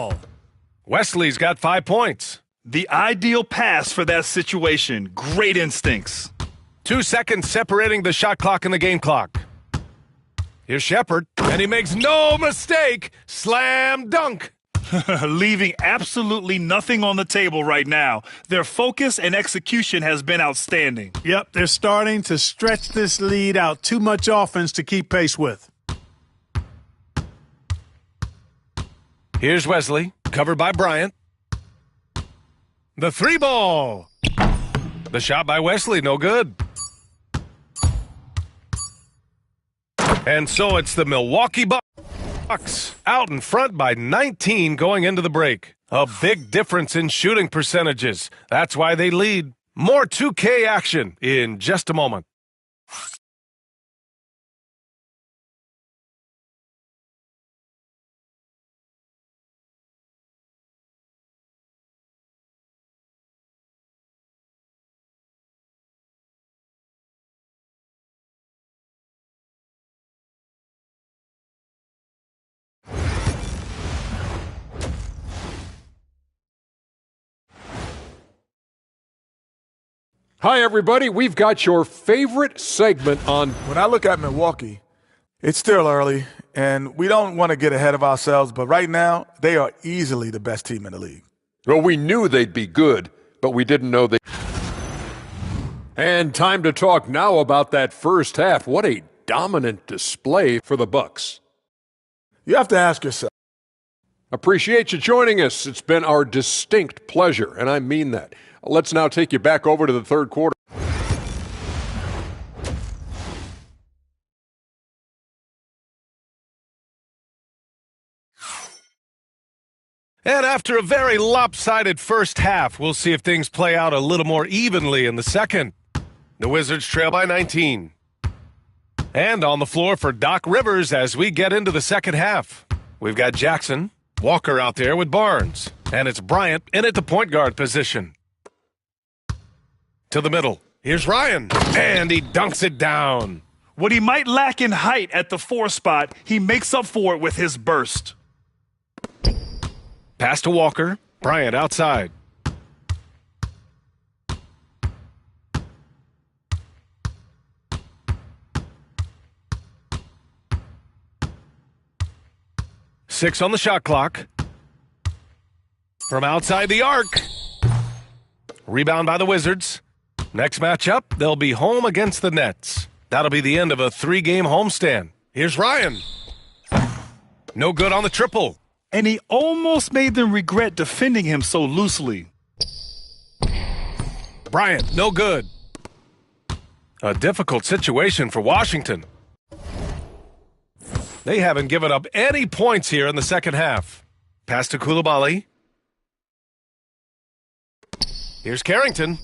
ball. Wesley's got 5 points. The ideal pass for that situation. Great instincts. 2 seconds separating the shot clock and the game clock. Here's Shepard, and he makes no mistake. Slam dunk. Leaving absolutely nothing on the table right now. Their focus and execution has been outstanding. Yep, they're starting to stretch this lead out. Too much offense to keep pace with. Here's Wesley, covered by Bryant. The 3 ball. The shot by Wesley, no good. And so it's the Milwaukee Bucks out in front by 19 going into the break. A big difference in shooting percentages. That's why they lead. More 2K action in just a moment. Hi, everybody. We've got your favorite segment on. When I look at Milwaukee, it's still early, and we don't want to get ahead of ourselves, but right now, they are easily the best team in the league. Well, we knew they'd be good, but we didn't know they. And time to talk now about that first half. What a dominant display for the Bucks. You have to ask yourself. Appreciate you joining us. It's been our distinct pleasure, and I mean that. Let's now take you back over to the third quarter. And after a very lopsided first half, we'll see if things play out a little more evenly in the second. The Wizards trail by 19. And on the floor for Doc Rivers as we get into the second half. We've got Jackson, Walker out there with Barnes. And it's Bryant in at the point guard position. To the middle. Here's Ryan. And he dunks it down. What he might lack in height at the 4 spot, he makes up for it with his burst. Pass to Walker. Bryant outside. Six on the shot clock. From outside the arc. Rebound by the Wizards. Next matchup, they'll be home against the Nets. That'll be the end of a 3-game homestand. Here's Ryan. No good on the triple. And he almost made them regret defending him so loosely. Bryant, no good. A difficult situation for Washington. They haven't given up any points here in the second half. Pass to Coulibaly. Here's Carrington.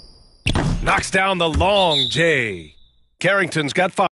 Knocks down the long J. Carrington's got 5.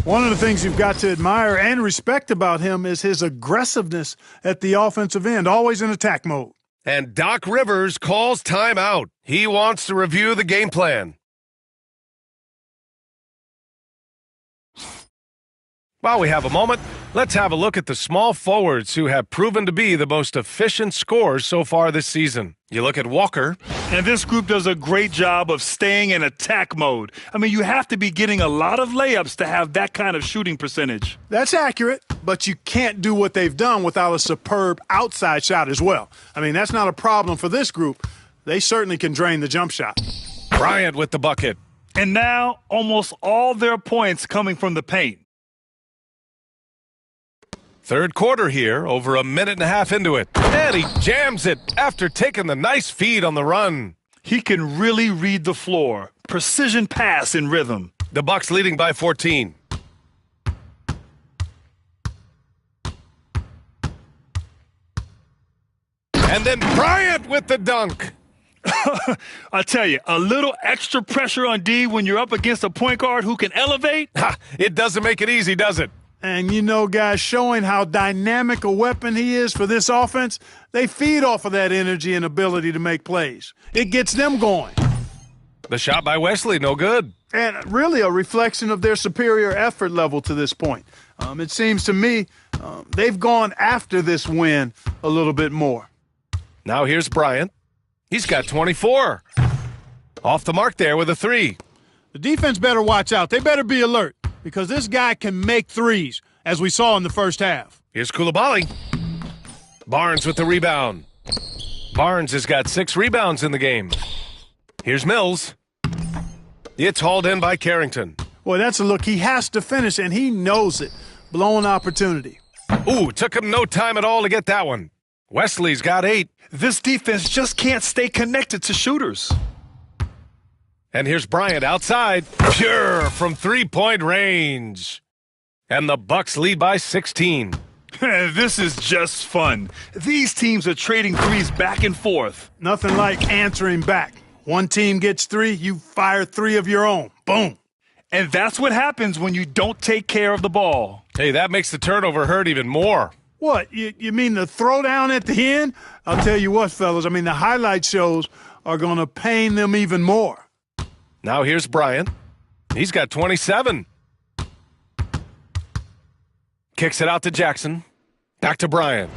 One of the things you've got to admire and respect about him is his aggressiveness at the offensive end, always in attack mode. And Doc Rivers calls timeout. He wants to review the game plan. While we have a moment, let's have a look at the small forwards who have proven to be the most efficient scorers so far this season. You look at Walker. And this group does a great job of staying in attack mode. I mean, you have to be getting a lot of layups to have that kind of shooting percentage. That's accurate, but you can't do what they've done without a superb outside shot as well. I mean, that's not a problem for this group. They certainly can drain the jump shot. Bryant with the bucket. And now, almost all their points coming from the paint. Third quarter here, over a minute and a half into it. And he jams it after taking the nice feed on the run. He can really read the floor. Precision pass in rhythm. The Bucks leading by 14. And then Bryant with the dunk. I tell you, a little extra pressure on D when you're up against a point guard who can elevate. Ha, it doesn't make it easy, does it? And you know, guys, showing how dynamic a weapon he is for this offense, they feed off of that energy and ability to make plays. It gets them going. The shot by Wesley, no good. And really a reflection of their superior effort level to this point. It seems to me they've gone after this win a little bit more. Now here's Bryant. He's got 24. Off the mark there with a three. The defense better watch out. They better be alert because this guy can make threes, as we saw in the first half. Here's Coulibaly. Barnes with the rebound. Barnes has got 6 rebounds in the game. Here's Mills. It's hauled in by Carrington. Boy, that's a look he has to finish, and he knows it. Blown opportunity. Ooh, took him no time at all to get that one. Wesley's got 8. This defense just can't stay connected to shooters. And here's Bryant outside. Pure from three-point range. And the Bucks lead by 16. This is just fun. These teams are trading threes back and forth. Nothing like answering back. One team gets 3, you fire 3 of your own. Boom. And that's what happens when you don't take care of the ball. Hey, that makes the turnover hurt even more. What, you mean the throwdown at the end? I'll tell you what, fellas, I mean the highlight shows are going to pain them even more. Now here's Bryant. He's got 27. Kicks it out to Jackson. Back to Bryant.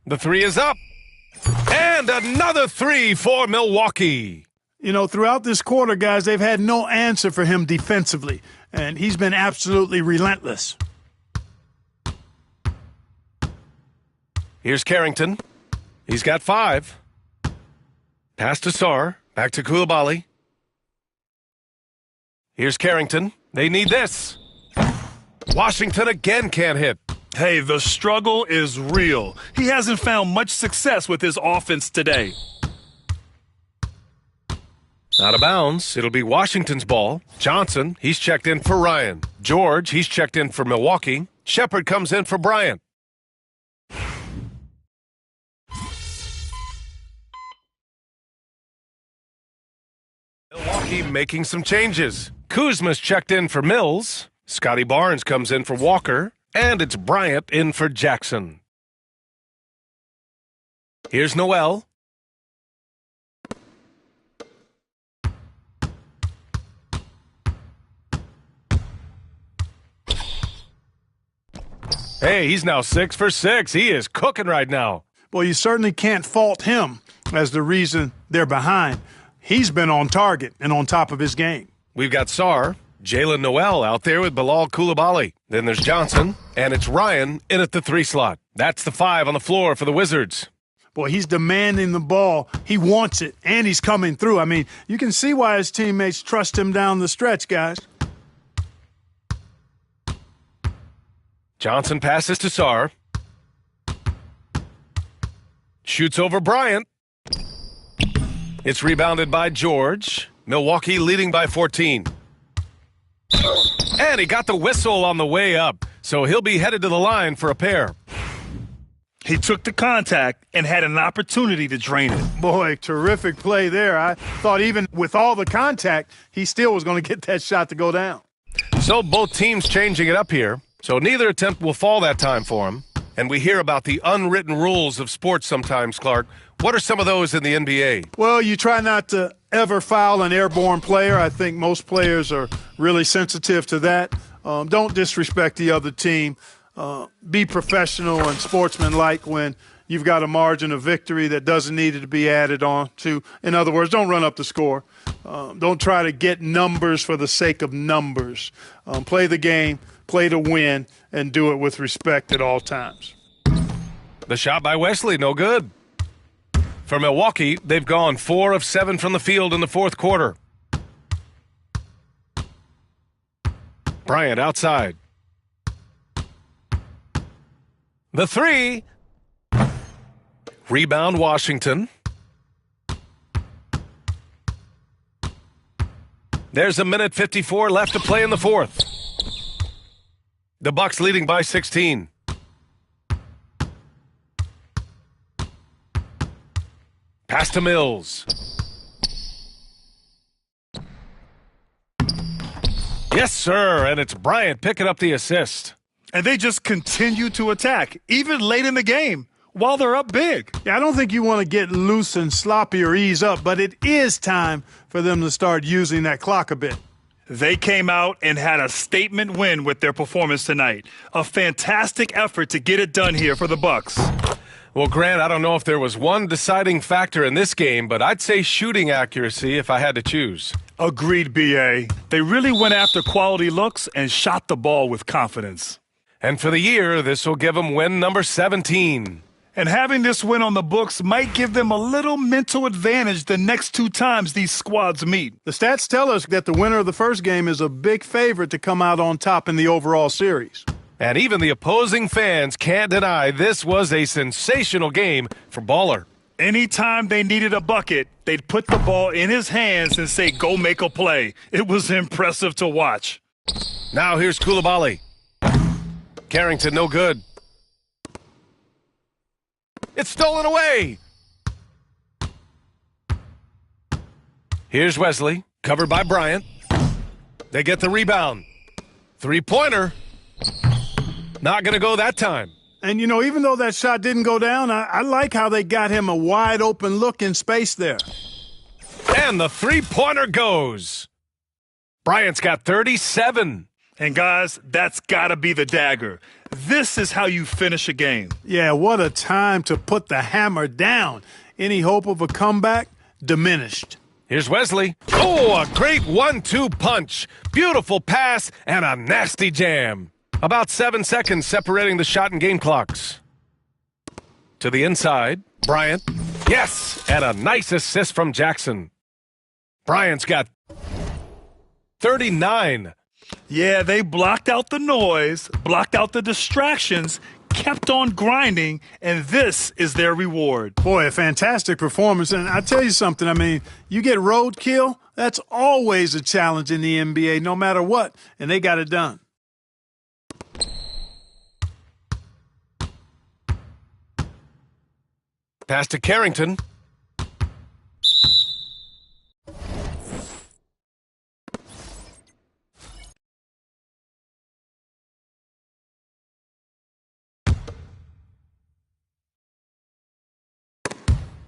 The three is up. And another 3 for Milwaukee. You know, throughout this quarter, guys, they've had no answer for him defensively, and he's been absolutely relentless. Here's Carrington. He's got 5. Pass to Sarr. Back to Coulibaly. Here's Carrington. They need this. Washington again can't hit. Hey, the struggle is real. He hasn't found much success with his offense today. Out of bounds. It'll be Washington's ball. Johnson, he's checked in for Ryan. George, he's checked in for Milwaukee. Shepard comes in for Bryant. Milwaukee making some changes. Kuzma's checked in for Mills. Scotty Barnes comes in for Walker. And it's Bryant in for Jackson. Here's Noel. Hey, he's now 6 for 6. He is cooking right now. Well, you certainly can't fault him as the reason they're behind. He's been on target and on top of his game. We've got Sarr, Jalen Noel out there with Bilal Coulibaly. Then there's Johnson, and it's Ryan in at the 3 slot. That's the 5 on the floor for the Wizards. Boy, he's demanding the ball. He wants it, and he's coming through. I mean, you can see why his teammates trust him down the stretch, guys. Johnson passes to Sarr. Shoots over Bryant. It's rebounded by George. Milwaukee leading by 14. And he got the whistle on the way up, so he'll be headed to the line for a pair. He took the contact and had an opportunity to drain it. Boy, terrific play there. I thought even with all the contact, he still was going to get that shot to go down. So both teams changing it up here. So neither attempt will fall that time for him. And we hear about the unwritten rules of sports sometimes, Clark. What are some of those in the NBA? Well, you try not to ever foul an airborne player. I think most players are really sensitive to that. Don't disrespect the other team. Be professional and sportsmanlike when you've got a margin of victory that doesn't need to be added on to. In other words, don't run up the score. Don't try to get numbers for the sake of numbers. Play the game, play to win, and do it with respect at all times. The shot by Wesley, no good. For Milwaukee, they've gone 4 of 7 from the field in the fourth quarter. Bryant outside. The three. Rebound Washington. There's a minute 54 left to play in the fourth. The Bucks leading by 16. Pass to Mills. Yes, sir, and it's Bryant picking up the assist. And they just continue to attack, even late in the game, while they're up big. Yeah, I don't think you want to get loose and sloppy or ease up, but it is time for them to start using that clock a bit. They came out and had a statement win with their performance tonight. A fantastic effort to get it done here for the Bucks. Well, Grant, I don't know if there was one deciding factor in this game, but I'd say shooting accuracy if I had to choose. Agreed, B.A. They really went after quality looks and shot the ball with confidence. And for the year, this will give them win number 17. And having this win on the books might give them a little mental advantage the next 2 times these squads meet. The stats tell us that the winner of the first game is a big favorite to come out on top in the overall series. And even the opposing fans can't deny this was a sensational game for Baller. Anytime they needed a bucket, they'd put the ball in his hands and say, go make a play. It was impressive to watch. Now here's Coulibaly. Carrington, no good. It's stolen away. Here's Wesley, covered by Bryant. They get the rebound. Three-pointer. Not going to go that time. And, you know, even though that shot didn't go down, I like how they got him a wide-open look in space there. And the three-pointer goes. Bryant's got 37. And, guys, that's got to be the dagger. This is how you finish a game. Yeah, what a time to put the hammer down. Any hope of a comeback? Diminished. Here's Wesley. Oh, a great 1-2 punch. Beautiful pass and a nasty jam. About 7 seconds separating the shot and game clocks. To the inside, Bryant. Yes, and a nice assist from Jackson. Bryant's got 39. Yeah, they blocked out the noise, blocked out the distractions, kept on grinding, and this is their reward. Boy, a fantastic performance. And I tell you something, I mean, you get roadkill, that's always a challenge in the NBA, no matter what, and they got it done. Pass to Carrington.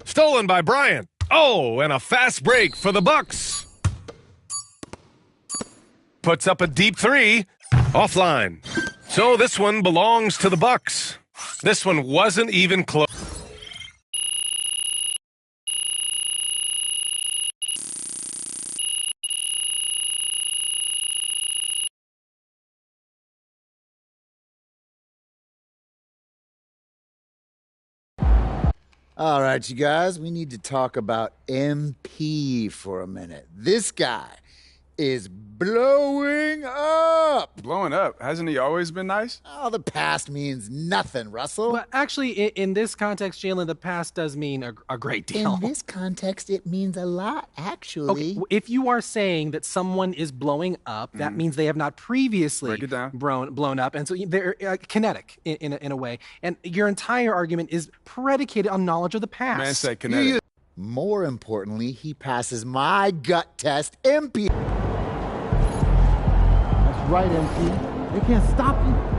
Stolen by Bryant. Oh, and a fast break for the Bucks. Puts up a deep three. Offline. So this one belongs to the Bucks. This one wasn't even close. All right, you guys, we need to talk about MP for a minute. This guy is blowing up. Blowing up? Hasn't he always been nice? Oh, the past means nothing, Russell. Well, actually, in this context, Jalen, the past does mean a great deal. In this context, it means a lot, actually. Okay, if you are saying that someone is blowing up, that means they have not previously Break it down. blown up. And so they're kinetic in a way. And your entire argument is predicated on knowledge of the past. Man said kinetic. More importantly, he passes my gut test, MP. Right, MP. They can't stop you.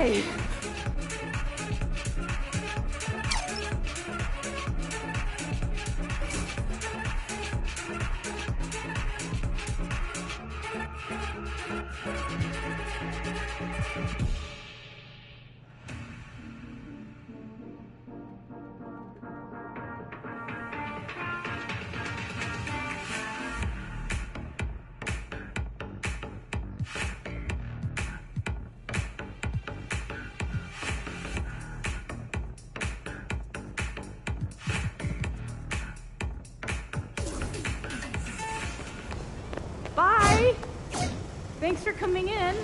way. Bye. Thanks for coming in.